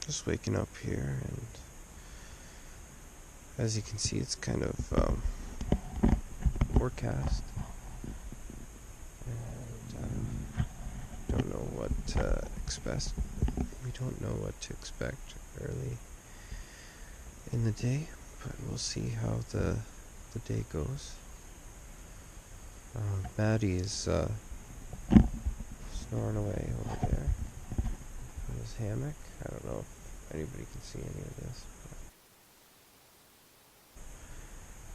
Just waking up here, and as you can see, it's kind of forecast, and don't know what to expect. We don't know what to expect early in the day, but we'll see how the day goes. Maddie is snoring away over there in his hammock. I don't know if anybody can see any of this.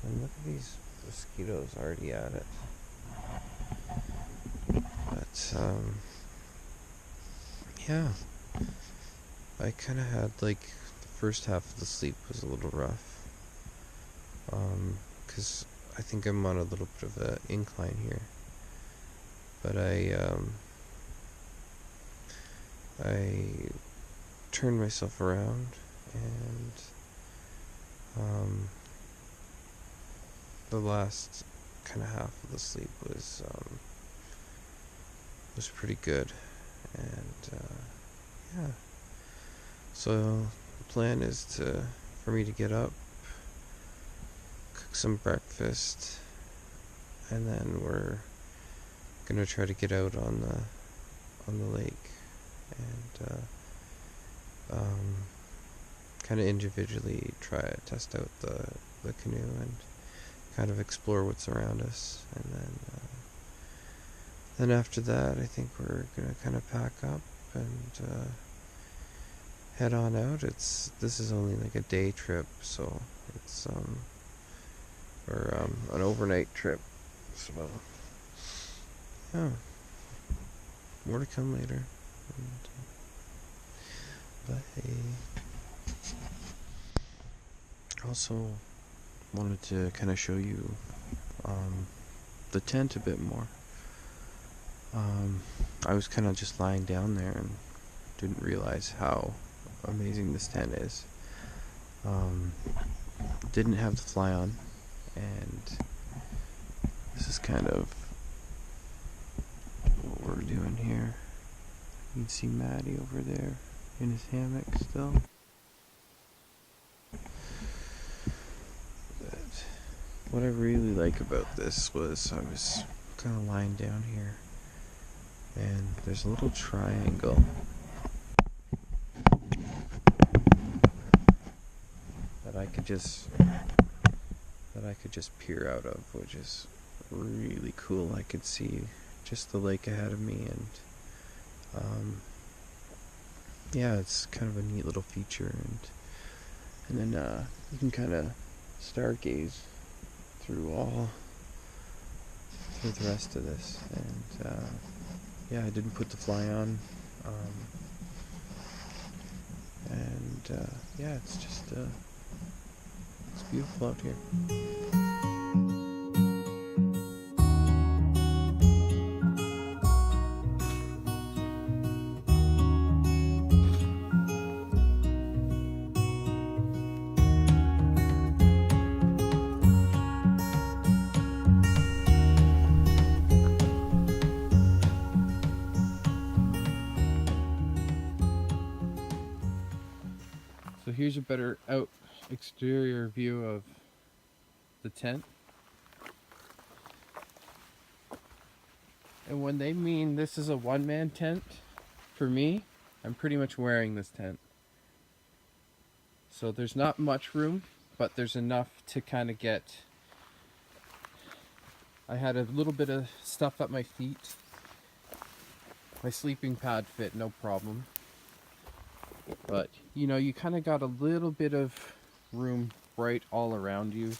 And look at these mosquitoes already at it. But, yeah. I kind of had, like, the first half of the sleep was a little rough. Because I think I'm on a little bit of an incline here. But I turned myself around, and the last kind of half of the sleep was pretty good, and yeah. So the plan is for me to get up, cook some breakfast, and then we're gonna try to get out on the lake, and kind of individually try to test out the canoe and kind of explore what's around us, and then after that I think we're gonna kind of pack up and head on out. This is only like a day trip, so it's or an overnight trip, so yeah, more to come later. And, bye. Also wanted to kind of show you the tent a bit more. I was kind of just lying down there and didn't realize how amazing this tent is. Didn't have the fly on, and this is kind of what we're doing here. You can see Maddie over there in his hammock still. But what I really like about this was I was kind of lying down here, and there's a little triangle that I could just peer out of, which is really cool. I could see just the lake ahead of me, and yeah, it's kind of a neat little feature, and then you can kind of stargaze through the rest of this, and yeah, I didn't put the fly on, and yeah, it's just it's beautiful out here. So here's a better exterior view of the tent. And when they mean this is a one-man tent, for me, I'm pretty much wearing this tent. So there's not much room, but there's enough to kind of get... I had a little bit of stuff at my feet. My sleeping pad fit, no problem. But, you know, you kind of got a little bit of room right all around you,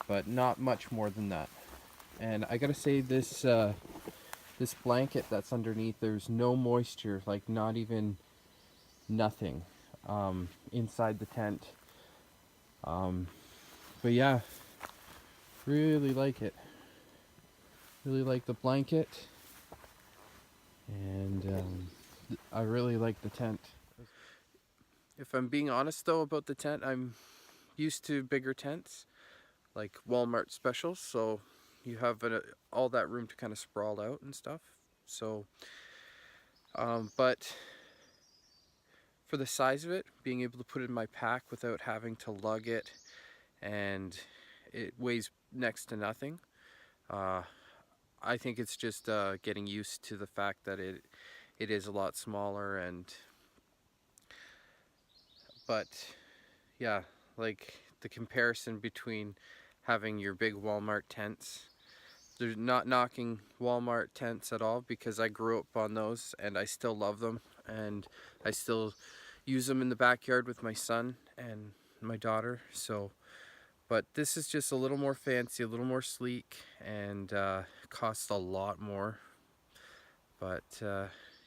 but not much more than that. And I gotta say, this blanket that's underneath, there's no moisture, like not even nothing inside the tent. But yeah, really like it. Really like the blanket, and I really like the tent. If I'm being honest though about the tent, I'm used to bigger tents, like Walmart specials, so you have all that room to kind of sprawl out and stuff. So, but for the size of it, being able to put it in my pack without having to lug it, and it weighs next to nothing. I think it's just getting used to the fact that it is a lot smaller, but yeah, like the comparison between having your big Walmart tents. They're not knocking Walmart tents at all, because I grew up on those and I still love them, and I still use them in the backyard with my son and my daughter. So, but this is just a little more fancy, a little more sleek, and costs a lot more. But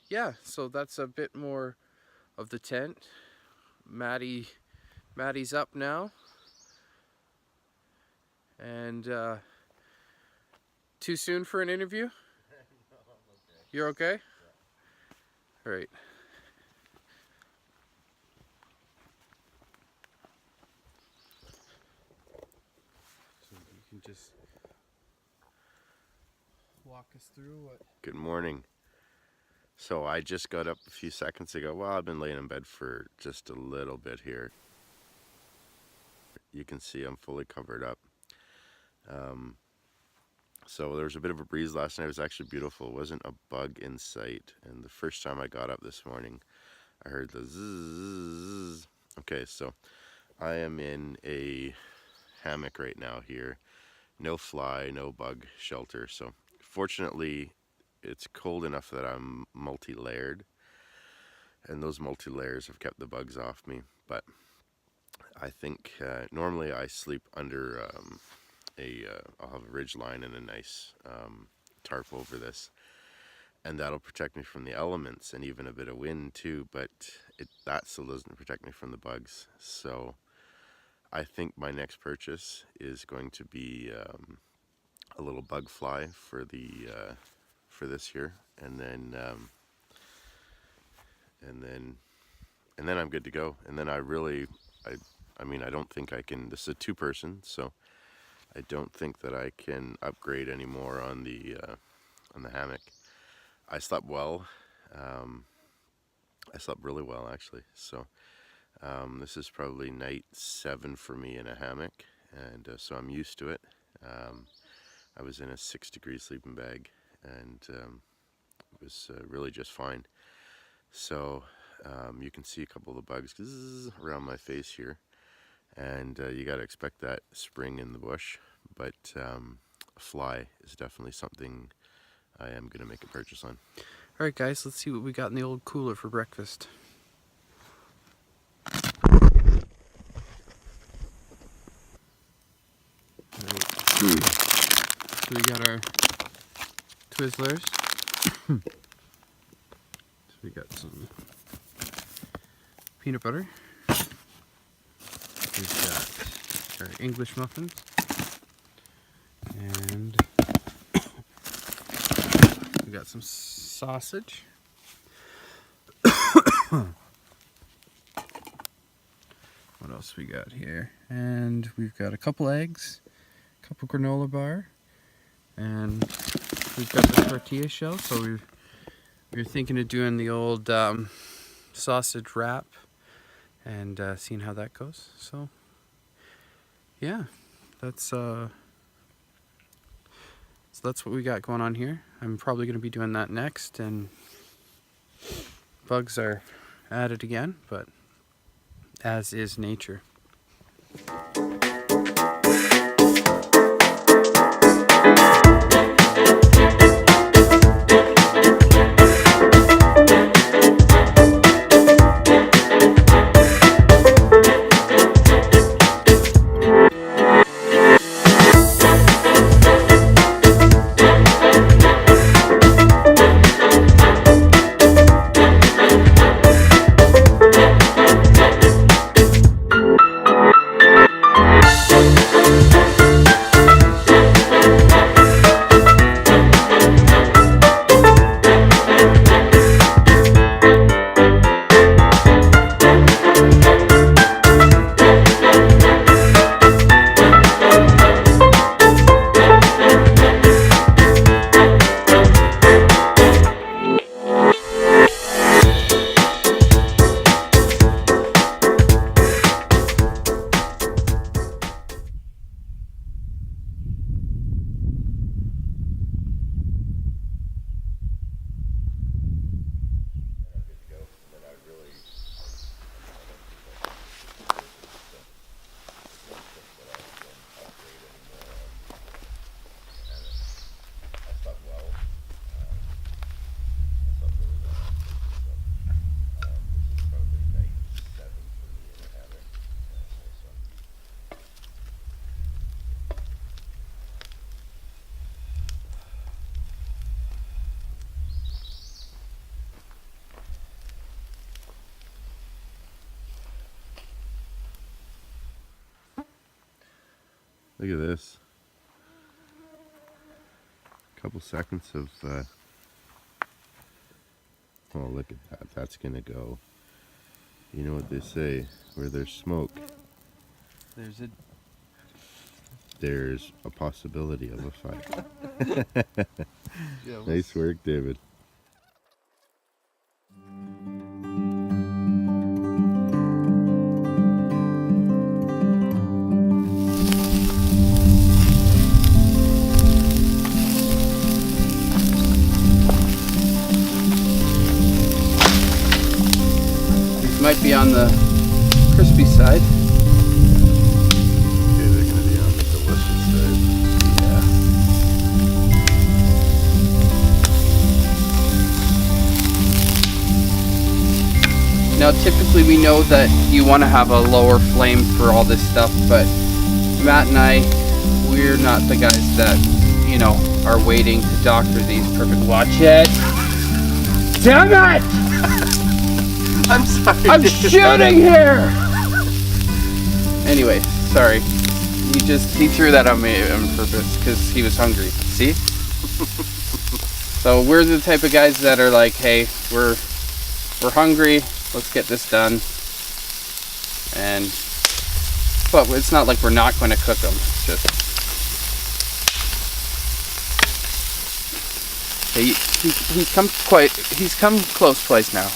yeah, so that's a bit more of the tent. Maddie's up now, and too soon for an interview? No, I'm okay. You're okay? Yeah. All right. So you can just walk us through what... Good morning. So I just got up a few seconds ago. Well, I've been laying in bed for just a little bit here. You can see I'm fully covered up. So there was a bit of a breeze last night. It was actually beautiful. It wasn't a bug in sight. And the first time I got up this morning, I heard the zzz. Okay, so I am in a hammock right now here. No fly, no bug shelter. So fortunately, it's cold enough that I'm multi-layered. And those multi-layers have kept the bugs off me. But I think normally I sleep under I'll have a ridge line and a nice tarp over this, and that'll protect me from the elements and even a bit of wind too, but that still doesn't protect me from the bugs. So I think my next purchase is going to be a little bug fly for this year, and then I'm good to go. And then I mean, I don't think I can, this is a 2-person, so I don't think that I can upgrade anymore on the hammock. I slept well. I slept really well, actually. So this is probably night 7 for me in a hammock, and so I'm used to it. I was in a 6-degree sleeping bag, and it was really just fine. So you can see a couple of the bugs around my face here. And you got to expect that spring in the bush, but a fly is definitely something I am going to make a purchase on. All right, guys, let's see what we got in the old cooler for breakfast. All right. So we got our Twizzlers. So we got some peanut butter. We've got our English muffins, and we got some sausage. What else we got here? And we've got a couple eggs, a couple granola bar, and we've got the tortilla shell. So we were thinking of doing the old sausage wrap, and seeing how that goes. So yeah, that's what we got going on here. I'm probably going to be doing that next, and bugs are at it again, but as is nature. Look at this. A couple seconds of, oh, look at that. That's gonna go. You know what they say, where there's smoke, there's a possibility of a fire. Yeah, Nice work, David. These might be on the crispy side. Okay, they're gonna be on the delicious side. Now typically we know that you want to have a lower flame for all this stuff, but Matt and I, we're not the guys that, you know, are waiting to doctor these perfect. Watch it! Damn it! I'm sorry. I'm shooting here! Anyway, sorry. He threw that on me on purpose because he was hungry. See? So we're the type of guys that are like, hey, we're hungry. Let's get this done. But it's not like we're not going to cook them. It's just he's come close twice now.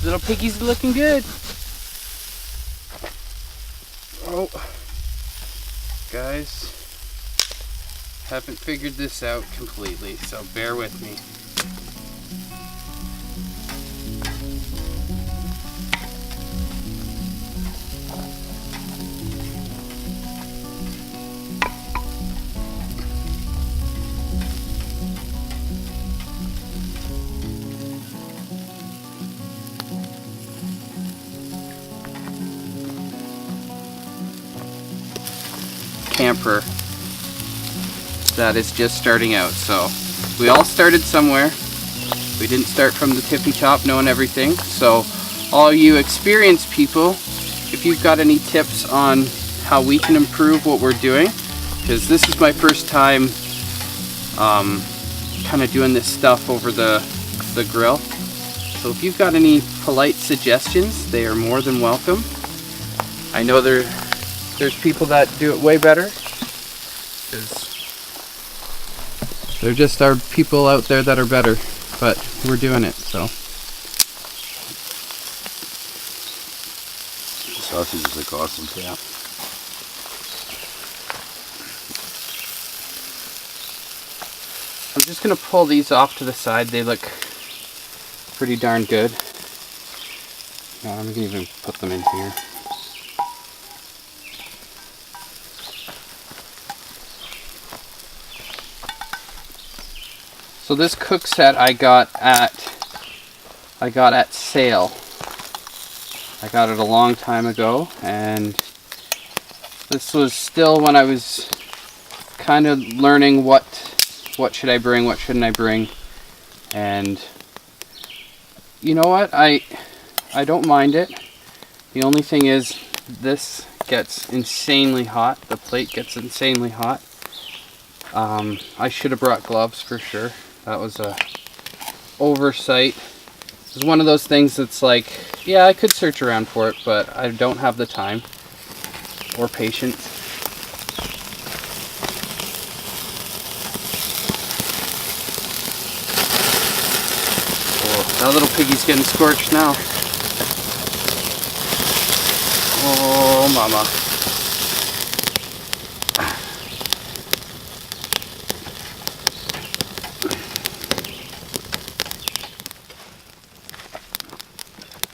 Little piggies looking good. Oh, guys, haven't figured this out completely, so bear with me. Camper that is just starting out. So we all started somewhere. We didn't start from the tippy top knowing everything. So all you experienced people, if you've got any tips on how we can improve what we're doing, because this is my first time kind of doing this stuff over the grill. So if you've got any polite suggestions, they are more than welcome. I know there's people that do it way better, because there just are people out there that are better, but we're doing it, so. The sausages look awesome. Yeah. I'm just going to pull these off to the side. They look pretty darn good. I'm going to even put them in here. So this cook set I got at sale. I got it a long time ago, and this was still when I was kind of learning what should I bring, what shouldn't I bring. And you know what? I don't mind it. The only thing is this gets insanely hot. The plate gets insanely hot. I should have brought gloves for sure. That was a oversight. It's one of those things that's like, yeah, I could search around for it, but I don't have the time or patience. Oh, that little piggy's getting scorched now. Oh, mama.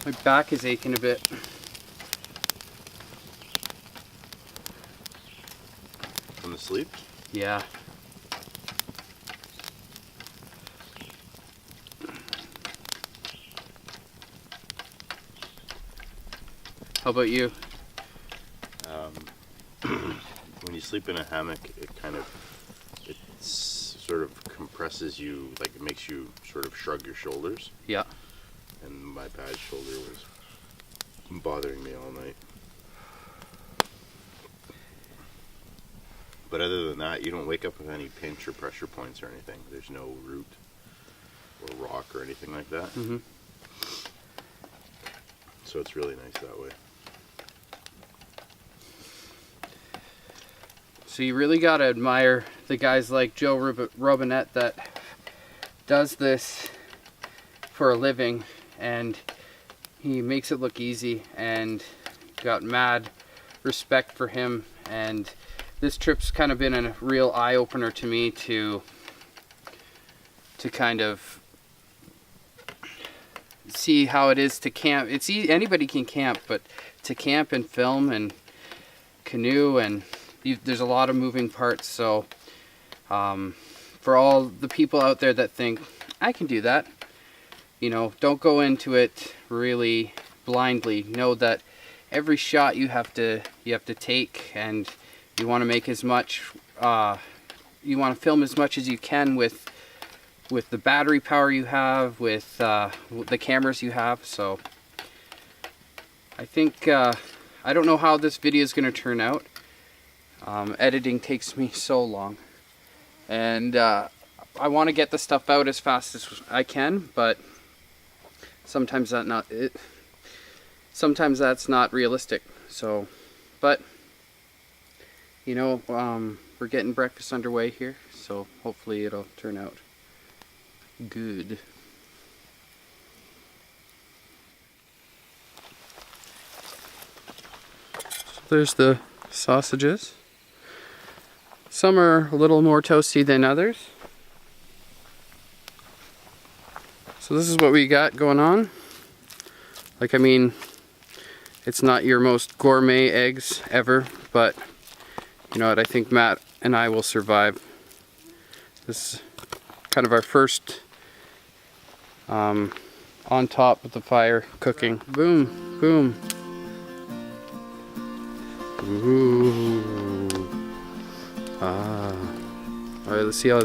My back is aching a bit. From the sleep? Yeah. How about you? sleep in a hammock, it sort of compresses you, like it makes you sort of shrug your shoulders. Yeah. And my bad shoulder was bothering me all night. But other than that, you don't wake up with any pinch or pressure points or anything. There's no root or rock or anything like that. Mm-hmm. So it's really nice that way. So you really gotta admire the guys like Joe Robinette that does this for a living, and he makes it look easy, and got mad respect for him. And this trip's kind of been a real eye-opener to me to kind of see how it is to camp. It's easy, anybody can camp, but to camp and film and canoe, and there's a lot of moving parts. So for all the people out there that think I can do that, you know, don't go into it really blindly. Know that every shot you have to take, and you want to make as much you want to film as much as you can with the battery power you have, with the cameras you have. So I think I don't know how this video is going to turn out. Editing takes me so long, and I want to get the stuff out as fast as I can, but sometimes sometimes that's not realistic. So, but you know, we're getting breakfast underway here, so hopefully it'll turn out good. There's the sausages. Some are a little more toasty than others. So this is what we got going on. Like, I mean, it's not your most gourmet eggs ever, but you know what, I think Matt and I will survive. This is kind of our first on top of the fire cooking. Boom, boom. Ooh. Ah. Alright, let's see how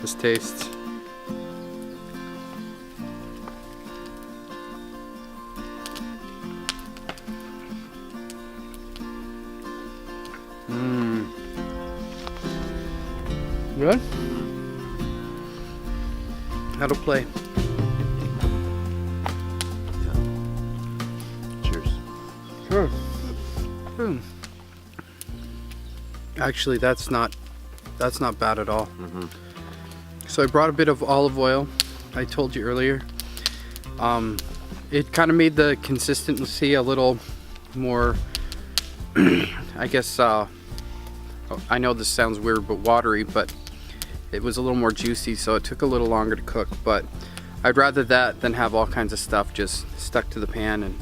this tastes. Good? How to play? Cheers. Sure. Actually, that's not bad at all. Mm-hmm. So I brought a bit of olive oil. I told you earlier. It kind of made the consistency a little more, I guess, I know this sounds weird, but watery, but it was a little more juicy, so it took a little longer to cook. But I'd rather that than have all kinds of stuff just stuck to the pan. And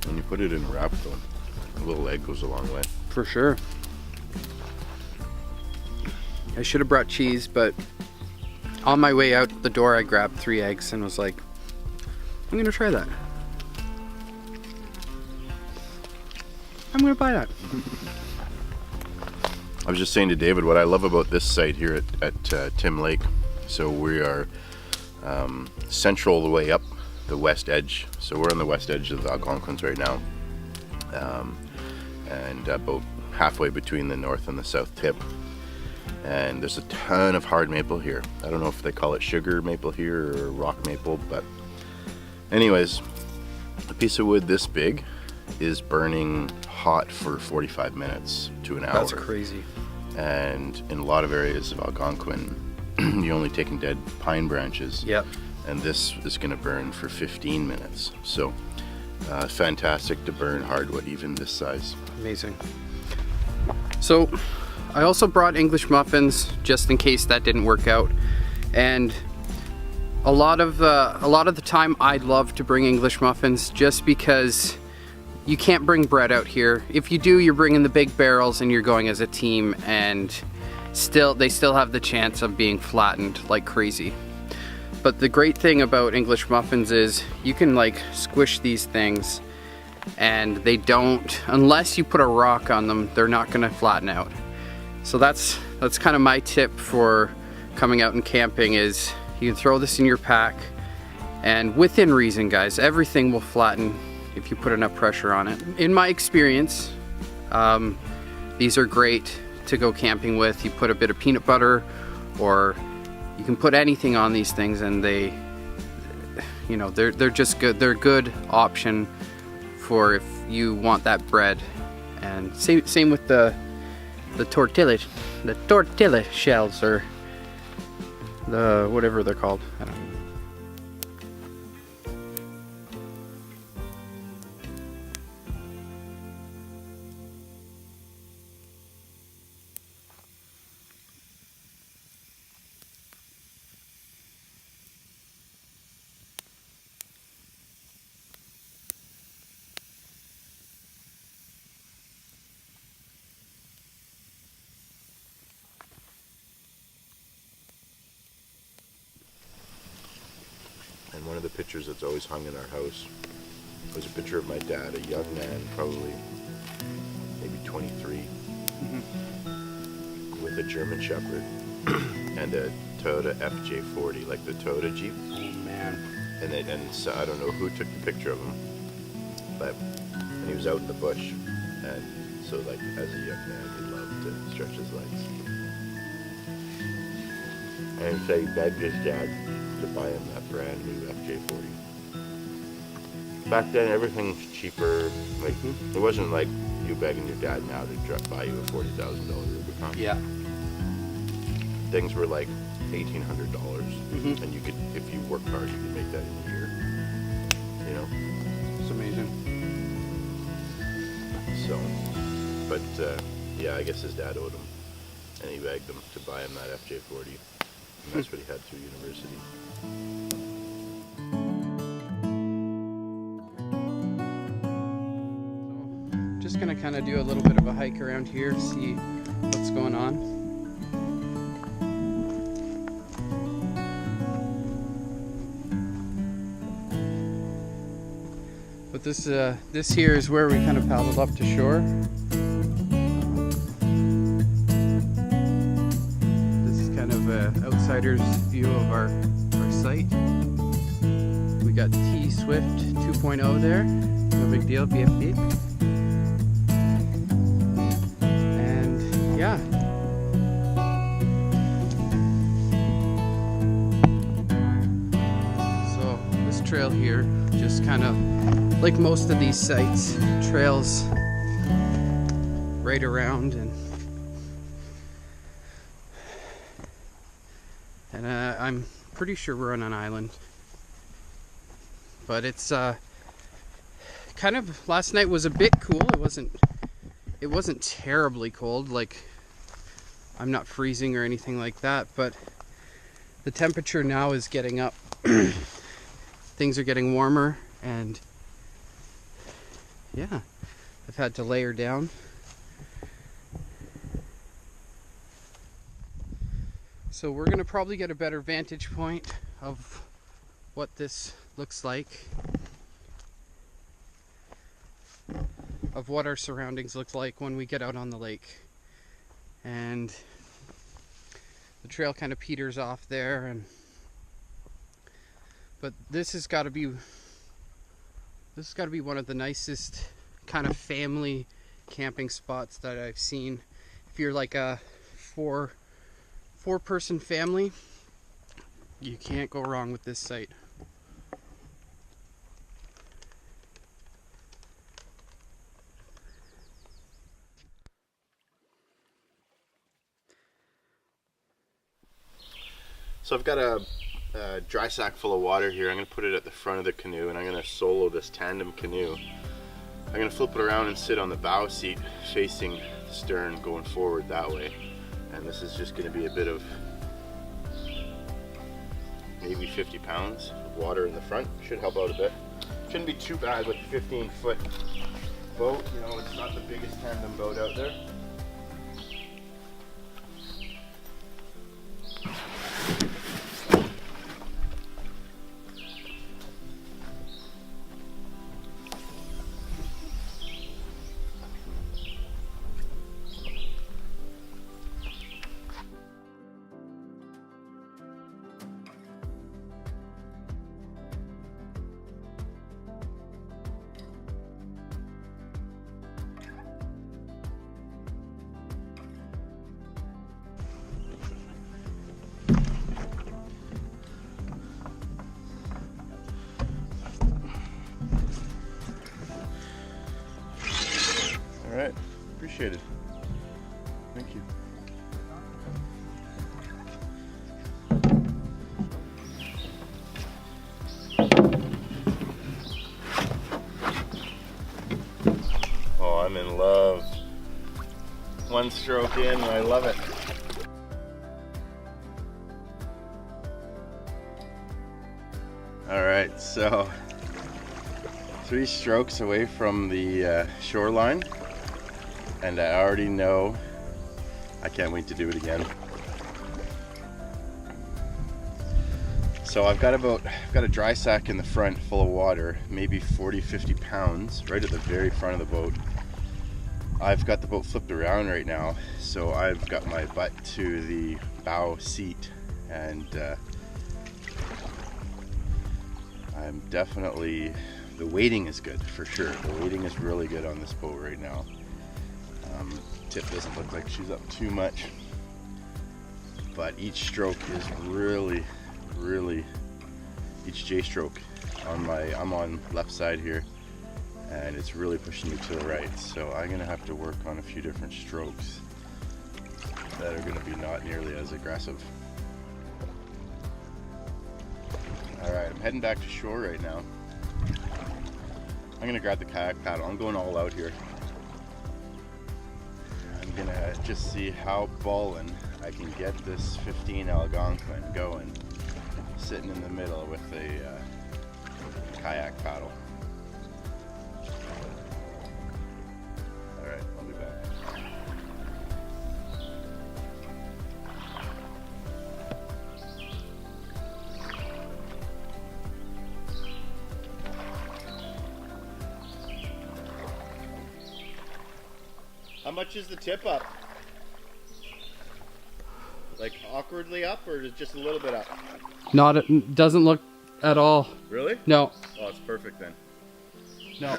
when you put it in a wrap, though, a little egg goes a long way. For sure. I should have brought cheese, but on my way out the door I grabbed 3 eggs and was like, I'm gonna try that. I'm gonna buy that. I was just saying to David what I love about this site here at Tim Lake. So we are central the way up the west edge. So we're on the west edge of the Algonquins right now, and about halfway between the north and the south tip. And there's a ton of hard maple here. I don't know if they call it sugar maple here or rock maple, but anyways, a piece of wood this big is burning hot for 45 minutes to an hour. That's crazy. And in a lot of areas of Algonquin, you're only taking dead pine branches. Yep. And this is going to burn for 15 minutes. So fantastic to burn hardwood, even this size. Amazing. So I also brought English muffins just in case that didn't work out. And a lot of the time I'd love to bring English muffins just because you can't bring bread out here. If you do, you're bringing the big barrels and you're going as a team, and they still have the chance of being flattened like crazy. But the great thing about English muffins is you can like squish these things and they don't, unless you put a rock on them, they're not gonna flatten out. So that's kind of my tip for coming out and camping, is you can throw this in your pack, and within reason, guys, everything will flatten if you put enough pressure on it. In my experience, these are great to go camping with. You put a bit of peanut butter, or you can put anything on these things, and they, you know, they're just good. They're a good option for if you want that bread. And same with the tortilla shells, or the whatever they're called. I don't know. And one of the pictures that's always hung in our house was a picture of my dad, a young man, probably maybe 23, with a German Shepherd and a Toyota FJ40, like the Toyota Jeep. Oh man. And so I don't know who took the picture of him, but and he was out in the bush, and so like as a young man he loved to stretch his legs. And so he begged his dad to buy him that brand new FJ40. Back then everything's cheaper. Like it wasn't like you begging your dad now to buy you a $40,000 Rubicon. Yeah. Things were like $1,800, and you could, if you worked hard, you could make that in a year. You know. It's amazing. So, but yeah, I guess his dad owed him, and he begged him to buy him that FJ40, and that's what he had through university. Just gonna kind of do a little bit of a hike around here, see what's going on. But this here is where we kind of paddled up to shore. This is kind of an outsider's view of our site. We got T-Swift 2.0 there, no big deal, BFB. And yeah. So this trail here, just kind of like most of these sites, trails right around, and I'm pretty sure we're on an island, but it's kind of, last night was a bit cool. It wasn't terribly cold, like I'm not freezing or anything like that, but the temperature now is getting up. Things are getting warmer, and yeah, I've had to layer down. So we're gonna probably get a better vantage point of what this looks like, of what our surroundings look like when we get out on the lake. And the trail kind of peters off there, but this has got to be one of the nicest kind of family camping spots that I've seen. If you're like a four-person family, you can't go wrong with this site. So I've got a dry sack full of water here. I'm going to put it at the front of the canoe, and I'm going to solo this tandem canoe. I'm going to flip it around and sit on the bow seat facing the stern, going forward that way. And this is just going to be a bit of maybe 50 pounds of water in the front. Should help out a bit. Shouldn't be too bad with a 15-foot boat. You know, it's not the biggest tandem boat out there. appreciated. Thank you. Oh, I'm in love. One stroke in, and I love it. All right, so 3 strokes away from the shoreline, and I already know I can't wait to do it again. So I've got a dry sack in the front full of water, maybe 40-50 pounds, right at the very front of the boat. I've got the boat flipped around right now, so I've got my butt to the bow seat, and I'm definitely, the weighting is good for sure. The weighting is really good on this boat right now. Tip doesn't look like she's up too much, but each stroke is really, each J stroke I'm on left side here, and it's really pushing me to the right. So I'm gonna have to work on a few different strokes that are gonna be not nearly as aggressive. All right, I'm heading back to shore right now. I'm gonna grab the kayak paddle. I'm going all out here. I'm gonna just see how ballin' I can get this 15 Algonquin going, sitting in the middle with a kayak paddle. All right, I'll be back. How much is the tip up? Like awkwardly up, or just a little bit up? Doesn't look at all. Really? No. Oh, it's perfect then. No.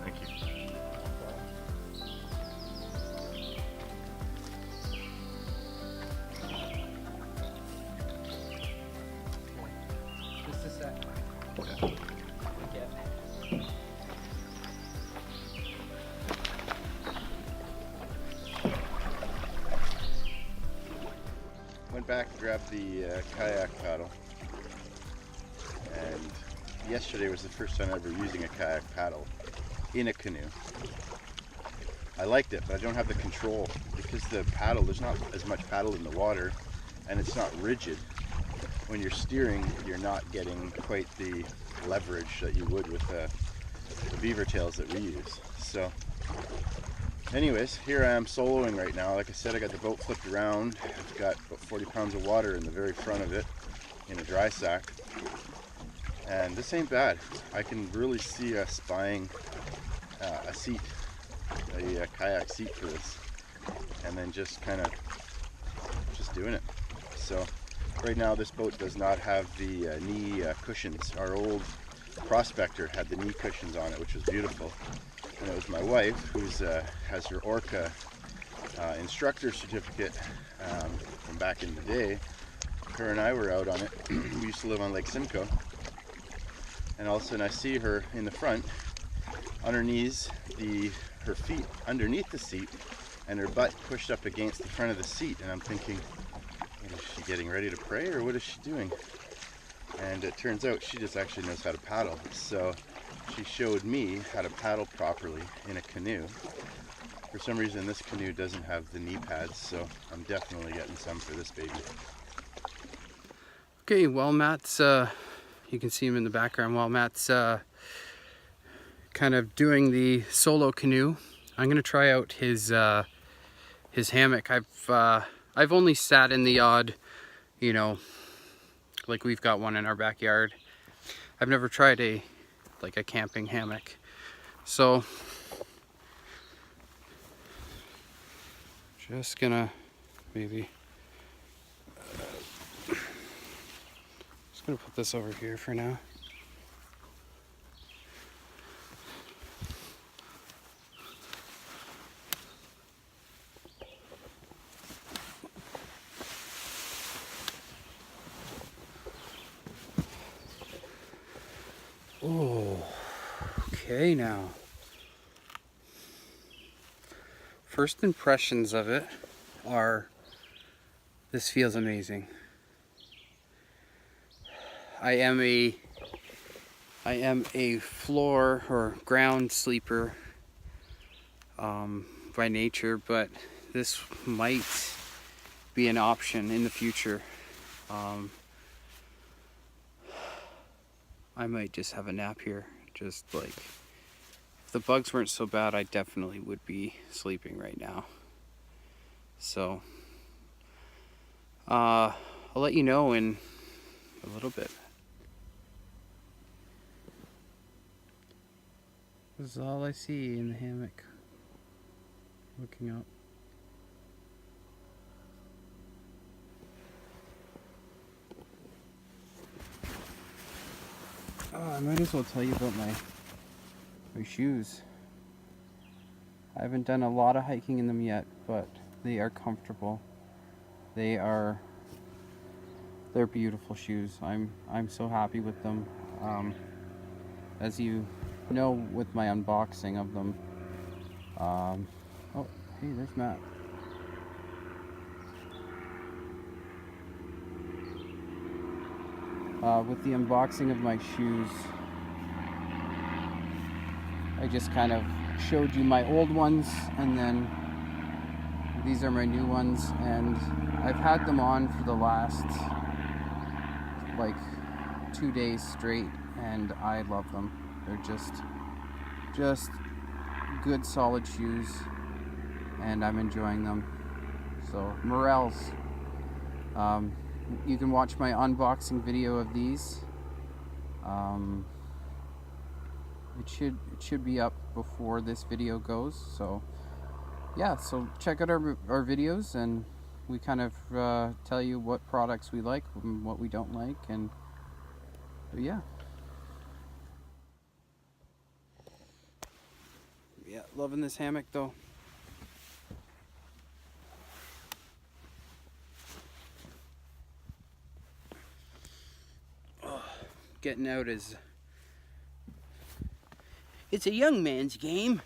Thank you. Just a sec. Went back and grabbed the kayak paddle, and yesterday was the first time ever using a kayak paddle in a canoe. I liked it, but I don't have the control because the paddle, there's not as much paddle in the water, and it's not rigid. When you're steering, you're not getting quite the leverage that you would with the beaver tails that we use. So anyways, here I am soloing right now. Like I said, I got the boat flipped around. I've got about 40 pounds of water in the very front of it in a dry sack. And this ain't bad. I can really see us buying a seat, a kayak seat for this, and then just kind of just doing it. So right now this boat does not have the knee cushions. Our old Prospector had the knee cushions on it, which was beautiful. And it was my wife, who's has her Orca instructor certificate from back in the day. Her and I were out on it. We used to live on Lake Simcoe. And all of a sudden I see her in the front, on her knees, her feet underneath the seat, and her butt pushed up against the front of the seat. And I'm thinking, is she getting ready to pray, or what is she doing? And it turns out she just actually knows how to paddle. So she showed me how to paddle properly in a canoe. For some reason this canoe doesn't have the knee pads, so I'm definitely getting some for this baby. Okay, well Matt's, you can see him in the background while Matt's kind of doing the solo canoe. I'm gonna try out his hammock. I've only sat in the odd, you know, like we've got one in our backyard. I've never tried a camping hammock. So just gonna maybe just gonna put this over here for now. Okay, now. First impressions of it are, this feels amazing. I am a floor or ground sleeper by nature, but this might be an option in the future. I might just have a nap here. Just like, if the bugs weren't so bad, I definitely would be sleeping right now. So, I'll let you know in a little bit. This is all I see in the hammock. Looking up. Oh, I might as well tell you about my shoes. I haven't done a lot of hiking in them yet, but they are comfortable. They're beautiful shoes. I'm so happy with them. As you know, with my unboxing of them. Oh, hey, there's Matt. With the unboxing of my shoes, I just kind of showed you my old ones, and then these are my new ones, and I've had them on for the last like 2 days straight, and I love them. They're just good solid shoes, and I'm enjoying them. So Morels, you can watch my unboxing video of these. It should be up before this video goes. So yeah, so check out our videos, and we kind of tell you what products we like and what we don't like, and yeah. Yeah, loving this hammock though. Getting out is, it's a young man's game.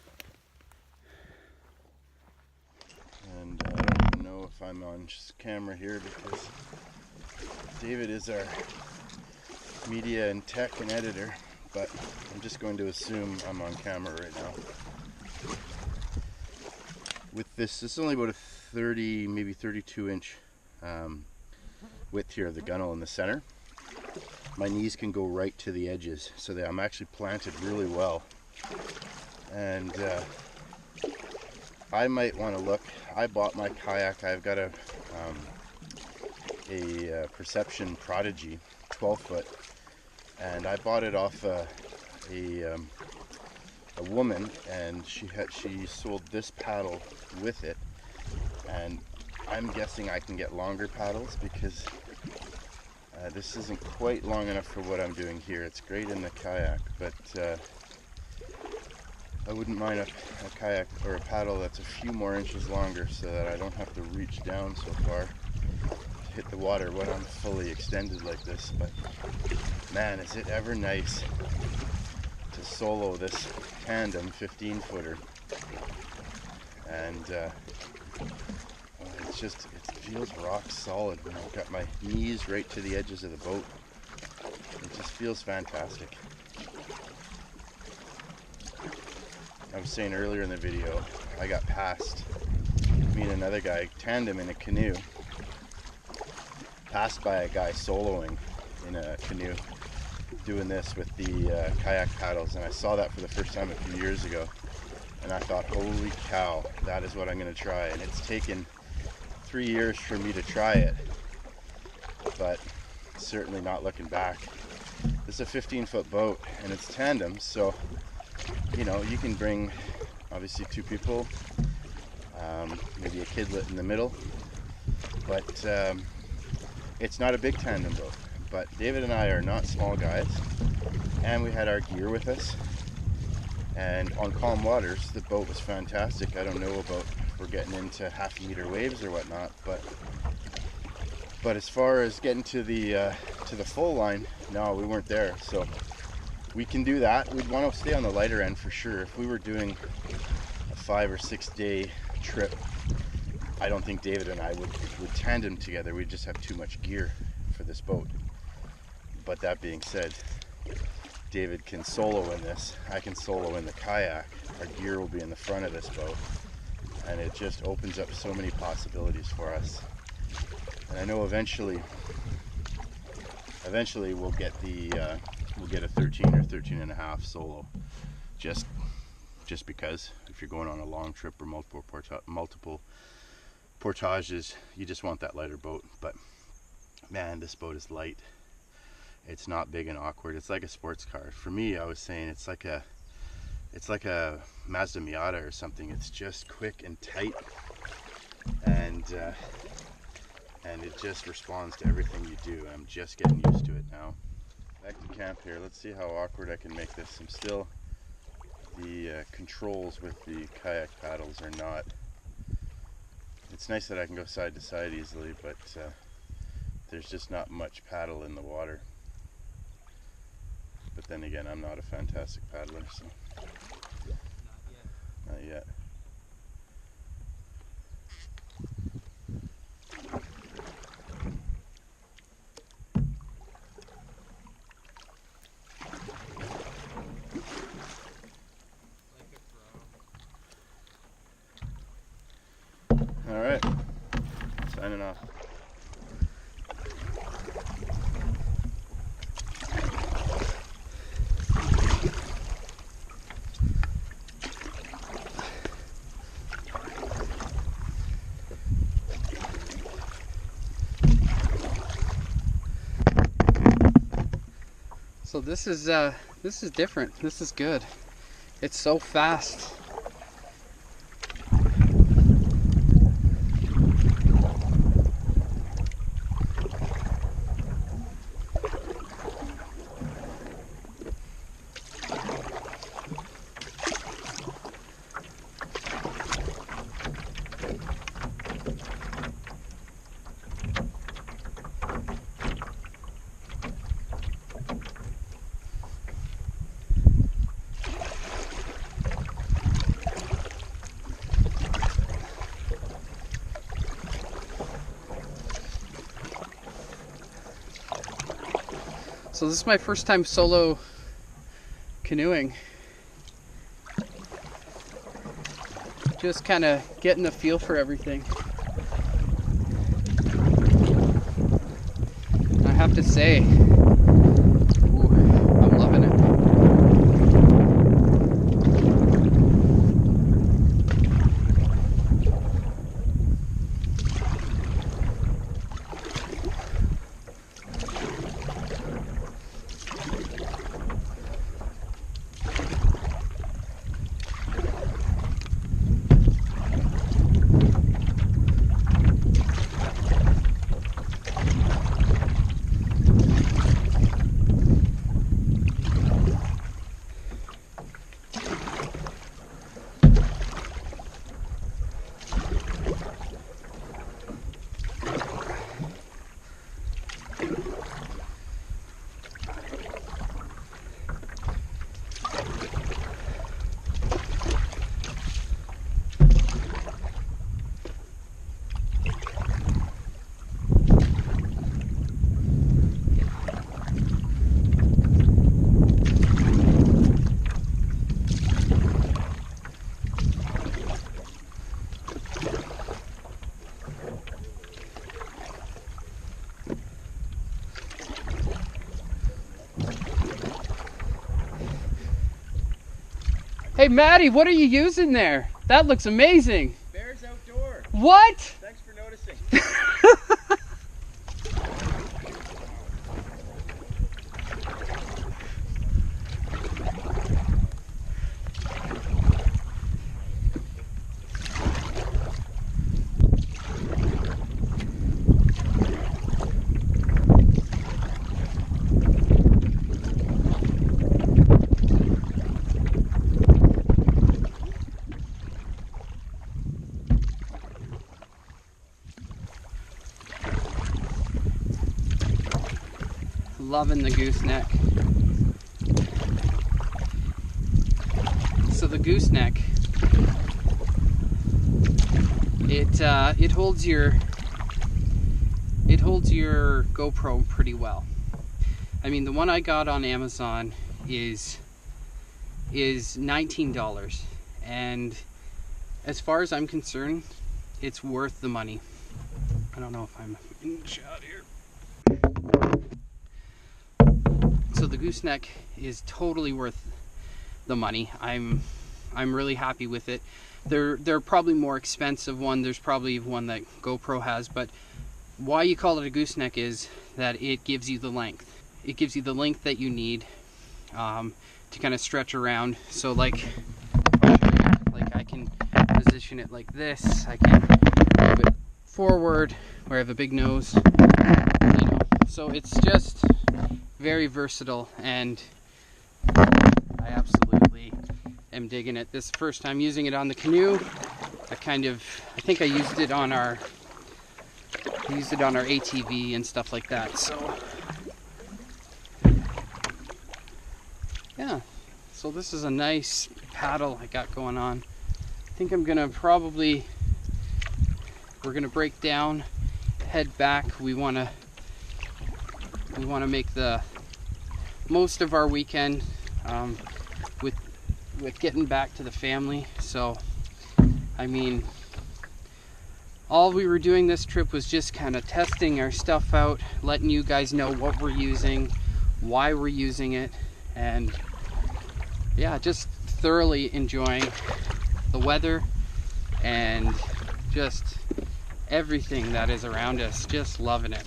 And I don't even know if I'm on camera here because David is our media and tech and editor, but I'm just going to assume I'm on camera right now. With this, it's only about a 30, maybe 32 inch width here of the gunnel in the center. My knees can go right to the edges, so that I'm actually planted really well. And I might want to look. I bought my kayak. I've got a Perception Prodigy 12 foot, and I bought it off a woman, and she sold this paddle with it, and I'm guessing I can get longer paddles because this isn't quite long enough for what I'm doing here. It's great in the kayak, but I wouldn't mind a kayak or a paddle that's a few more inches longer so that I don't have to reach down so far to hit the water when I'm fully extended like this. But man, is it ever nice to solo this tandem 15-footer. And it feels rock solid when I've got my knees right to the edges of the boat. It just feels fantastic. I was saying earlier in the video, I got passed, me and another guy, tandem in a canoe, passed by a guy soloing in a canoe, doing this with the kayak paddles, and I saw that for the first time a few years ago, and I thought, holy cow, that is what I'm going to try. And it's taken 3 years for me to try it, but certainly not looking back. This is a 15-foot boat, and it's tandem, so you know, you can bring obviously 2 people, maybe a kidlet in the middle, but it's not a big tandem boat. But David and I are not small guys, and we had our gear with us, and on calm waters the boat was fantastic. I don't know about if we're getting into half-meter waves or whatnot, but as far as getting to the full line, no, we weren't there. So we can do that. We'd want to stay on the lighter end for sure. If we were doing a 5 or 6 day trip, I don't think David and I would tandem together. We'd just have too much gear for this boat. But that being said, David can solo in this. I can solo in the kayak. Our gear will be in the front of this boat. And it just opens up so many possibilities for us. And I know eventually we'll get a 13 or 13 and a half solo, just because if you're going on a long trip or multiple portages, you just want that lighter boat. But man, this boat is light. It's not big and awkward. It's like a sports car. For me, I was saying it's like a Mazda Miata or something. It's just quick and tight, and it just responds to everything you do. I'm just getting used to it now. Back to camp here. Let's see how awkward I can make this. The controls with the kayak paddles are not. It's nice that I can go side to side easily, but there's just not much paddle in the water. But then again, I'm not a fantastic paddler, so. Not yet. All right, signing off. So this is different. This is good. It's so fast. So this is my first time solo canoeing. Just kind of getting the feel for everything. I have to say, I'm loving it. Hey Maddie, what are you using there? That looks amazing. Bears outdoor. What? Thanks for noticing. Loving the gooseneck. gooseneck, it holds your GoPro pretty well. I mean, the one I got on Amazon is $19, and as far as I'm concerned, it's worth the money. I don't know if I'm in the shot here. So the gooseneck is totally worth the money. I'm really happy with it. They're probably more expensive one. There's probably one that GoPro has, but why you call it a gooseneck is that it gives you the length. It gives you the length that you need to kind of stretch around. So like I can position it like this. I can move it forward where I have a big nose. You know, so it's just very versatile, and I absolutely am digging it. This is the first time using it on the canoe. I think I used it on our ATV and stuff like that. So yeah, so this is a nice paddle I got going on. I think I'm gonna we're gonna break down, head back. We wanna make the most of our weekend with getting back to the family. So I mean, all we were doing this trip was just kind of testing our stuff out, letting you guys know what we're using, why we're using it, and yeah, just thoroughly enjoying the weather and just everything that is around us. Just loving it.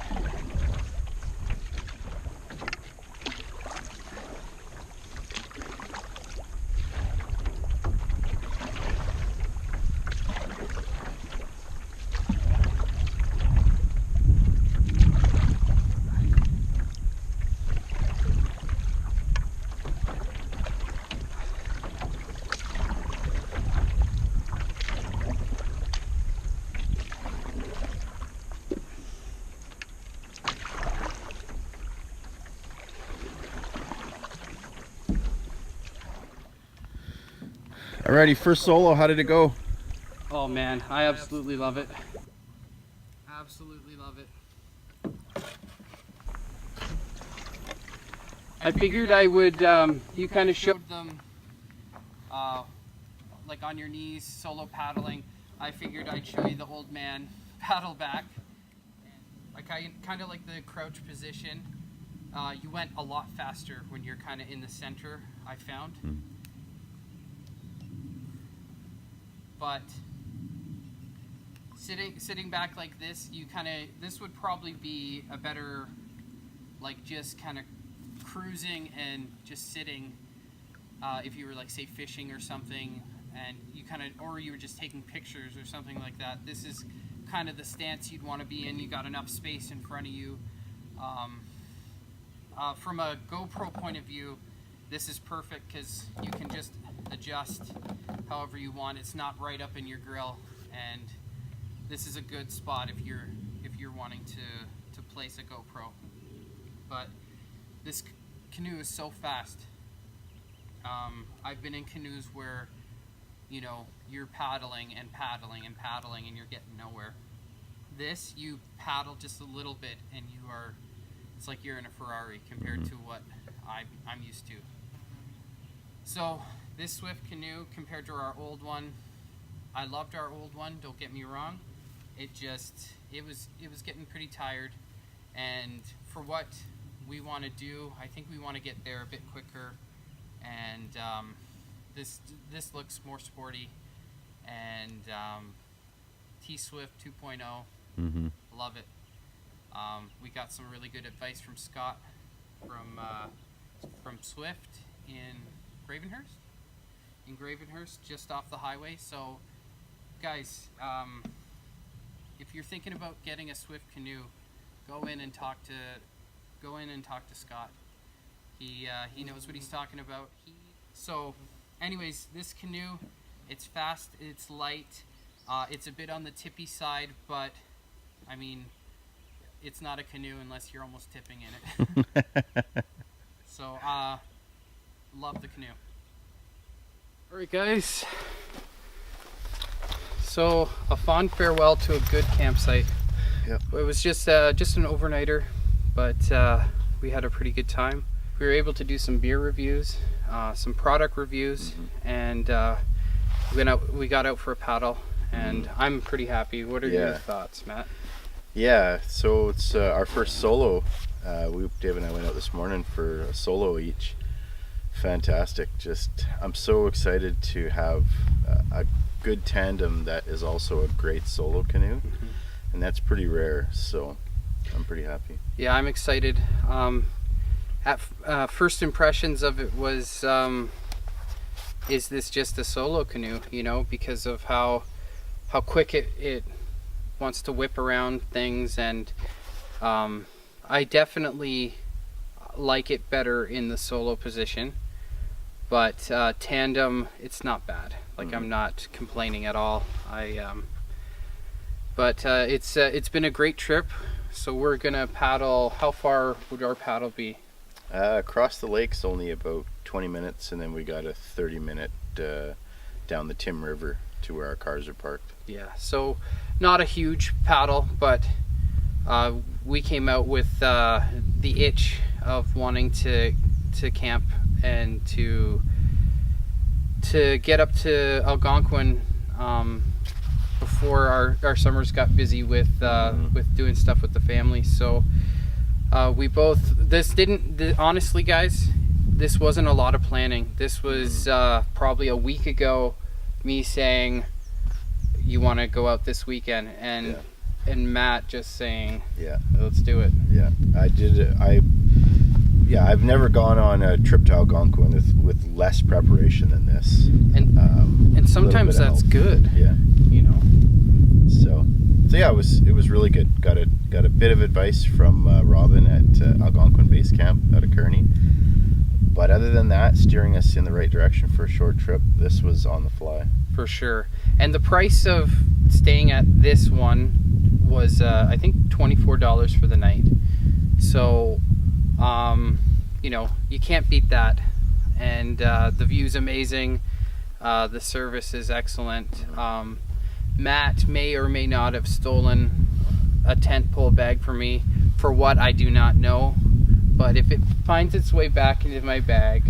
Alrighty, first solo, how did it go? Oh man, I absolutely love it. Absolutely love it. I figured I would, you kind of showed them like on your knees, solo paddling. I figured I'd show you the old man paddle back. Like I kind of like the crouch position. You went a lot faster when you're kind of in the center, I found. But sitting back like this, this would probably be a better, like just kind of cruising and just sitting, if you were like say fishing or something, and you or you were just taking pictures or something like that. This is kind of the stance you'd want to be in. You got enough space in front of you. From a GoPro point of view, this is perfect because you can just adjust however you want. It's not right up in your grill, and this is a good spot if you're wanting to place a GoPro. But this canoe is so fast. I've been in canoes where you're paddling and paddling and paddling and you're getting nowhere. This, you paddle just a little bit and it's like you're in a Ferrari compared to what I'm used to. So this Swift canoe compared to our old one, I loved our old one, don't get me wrong. It was getting pretty tired, and for what we want to do, I think we want to get there a bit quicker, and this looks more sporty, and T-Swift 2.0, love it. We got some really good advice from Scott from Swift in Gravenhurst, just off the highway. So guys, if you're thinking about getting a Swift canoe, go in and talk to Scott. He knows what he's talking about. So anyways, this canoe, it's fast, it's light, it's a bit on the tippy side, but I mean, it's not a canoe unless you're almost tipping in it. So love the canoe. Alright guys, so a fond farewell to a good campsite. Yep. It was just an overnighter, but we had a pretty good time. We were able to do some beer reviews, some product reviews, and we got out for a paddle, and I'm pretty happy. What are your thoughts, Matt? Yeah, so it's our first solo. Dave and I went out this morning for a solo each. Fantastic. I'm so excited to have a good tandem that is also a great solo canoe, and that's pretty rare, so I'm pretty happy. Yeah, I'm excited. At first impressions of it was, is this just a solo canoe, you know, because of how quick it wants to whip around things, and I definitely like it better in the solo position, but tandem, it's not bad. Like, I'm not complaining at all. But it's been a great trip. So we're gonna paddle. How far would our paddle be? Across the lake's only about 20 minutes, and then we got a 30-minute down the Tim River to where our cars are parked. Yeah, so not a huge paddle, but we came out with the itch of wanting to camp and to get up to Algonquin before our summers got busy with doing stuff with the family. So we both, honestly guys, this wasn't a lot of planning. This was probably a week ago, me saying, you want to go out this weekend, and Matt just saying, let's do it. I've never gone on a trip to Algonquin with less preparation than this, and sometimes that's good. You know. So yeah, it was really good. Got a bit of advice from Robin at Algonquin Base Camp out of Kearney, but other than that, steering us in the right direction for a short trip. This was on the fly for sure. And the price of staying at this one was I think $24 for the night. So you know, you can't beat that. And the view's amazing. The service is excellent. Matt may or may not have stolen a tent pole bag from me. For what, I do not know. But if it finds its way back into my bag,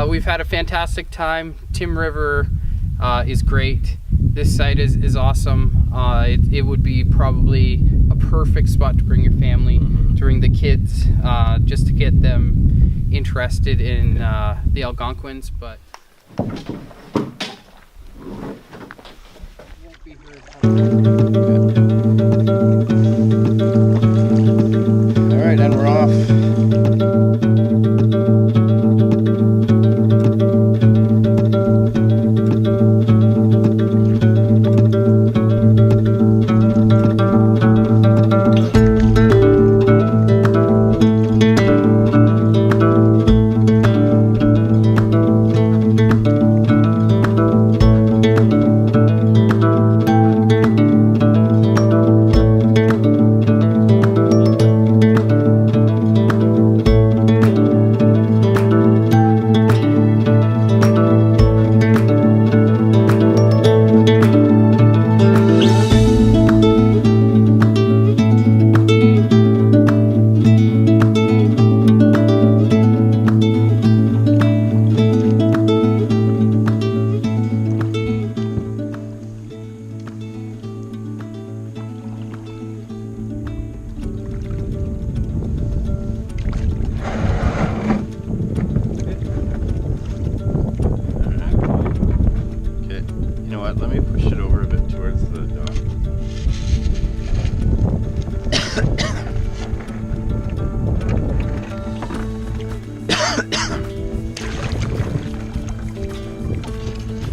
we've had a fantastic time. Tim River is great. This site is awesome. It would be probably a perfect spot to bring your family, to bring the kids, just to get them interested in the Algonquins. But won't be All right, and we're off. Let me push it over a bit towards the dock.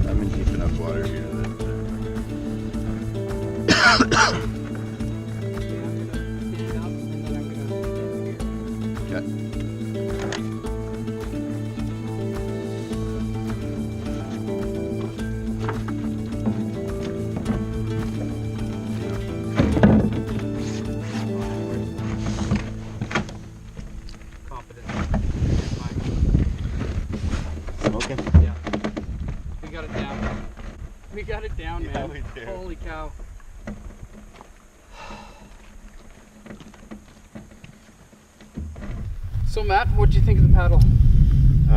I'm in deep enough water here that... down, Yeah, man. we do. Holy cow. So Matt, what do you think of the paddle?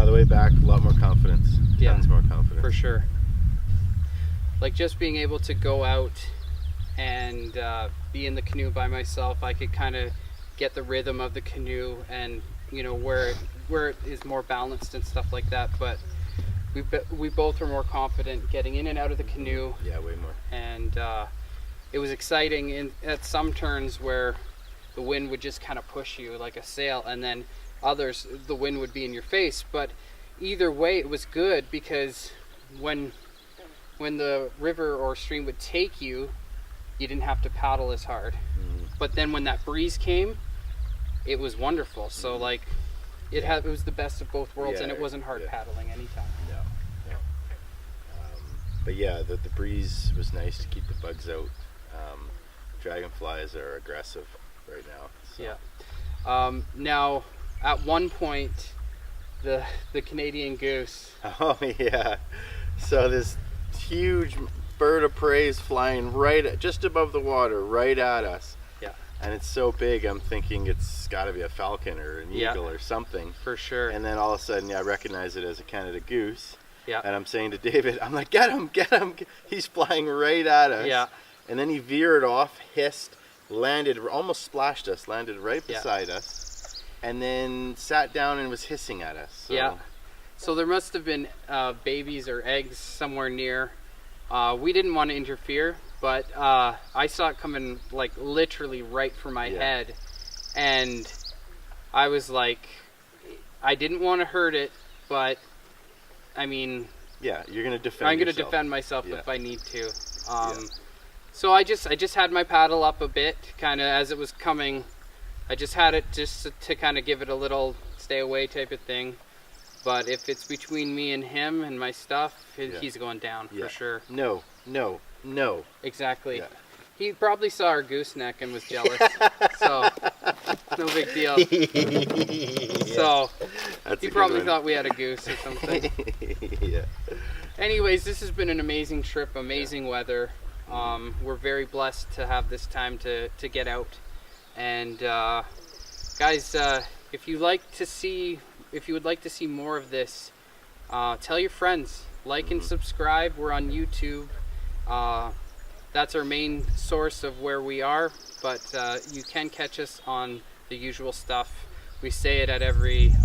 The way back, a lot more confidence. Yeah, Tons more confidence. For sure. Like just being able to go out and be in the canoe by myself, I could kind of get the rhythm of the canoe and where it is more balanced and stuff like that. But we both were more confident getting in and out of the canoe. Yeah, way more. And it was exciting at some turns where the wind would just kind of push you like a sail, and then others the wind would be in your face. But either way, it was good because when the river or stream would take you, you didn't have to paddle as hard. But then when that breeze came, it was wonderful. So like it was the best of both worlds, and it wasn't hard paddling anytime. No. But yeah, the breeze was nice to keep the bugs out. Dragonflies are aggressive right now. So. Yeah. Now, at one point, the Canadian goose. Oh yeah. So this huge bird of prey is flying just above the water, right at us. Yeah. And it's so big, I'm thinking it's got to be a falcon or an eagle or something. For sure. And then all of a sudden, I recognize it as a Canada goose. Yeah. And I'm saying to David, I'm like, get him. He's flying right at us. Yeah. And then he veered off, hissed, landed, almost splashed us, landed right beside us, and then sat down and was hissing at us. So. Yeah. So there must have been babies or eggs somewhere near. We didn't want to interfere, but I saw it coming like literally right for my head, and I was like, I didn't want to hurt it, but I mean, yeah, you're gonna defend. I'm gonna yourself. defend myself if I need to. So I just had my paddle up a bit, kind of as it was coming. I just had it just to kind of give it a little stay away type of thing. But if it's between me and him and my stuff, he's going down for sure. No. Exactly. Yeah. He probably saw our gooseneck and was jealous. So no big deal. So he probably thought we had a goose or something. Yeah. Anyways, this has been an amazing trip, amazing weather. We're very blessed to have this time to get out. And guys, if you would like to see more of this, tell your friends, like and subscribe. We're on YouTube. That's our main source of where we are, but you can catch us on the usual stuff. We say it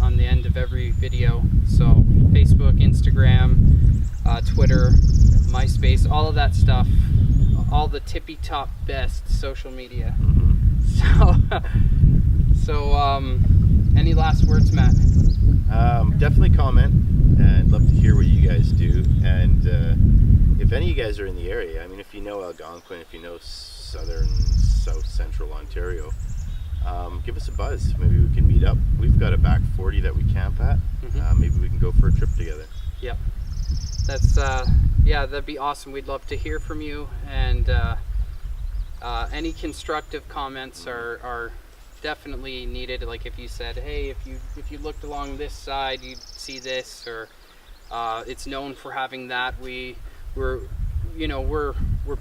on the end of every video. So Facebook, Instagram, Twitter, MySpace, all of that stuff, all the tippy top best social media. So any last words, Matt? Definitely comment, and love to hear what you guys do. And if any of you guys are in the area, I mean, if you know Algonquin, if you know south central Ontario, give us a buzz. Maybe we can meet up. We've got a back 40 that we camp at. Maybe we can go for a trip together. Yep. That's that'd be awesome. We'd love to hear from you, and any constructive comments are definitely needed. Like if you said, hey, if you looked along this side, you'd see this, or it's known for having that. We're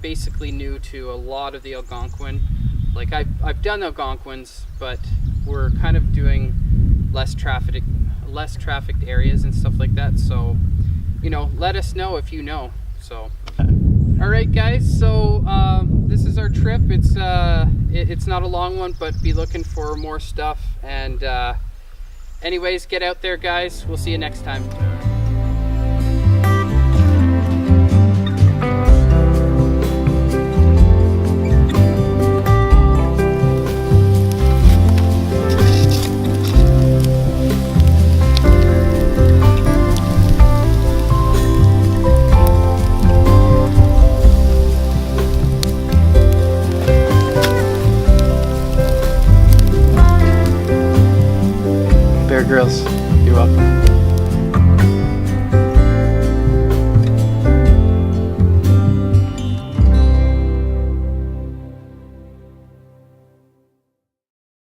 basically new to a lot of the Algonquin. Like I've done Algonquins, but we're kind of doing less trafficked areas and stuff like that. So let us know if you know. So all right, guys, so this is our trip. It's not a long one, but be looking for more stuff. And anyways, get out there, guys. We'll see you next time. Bear Grylls, you're welcome.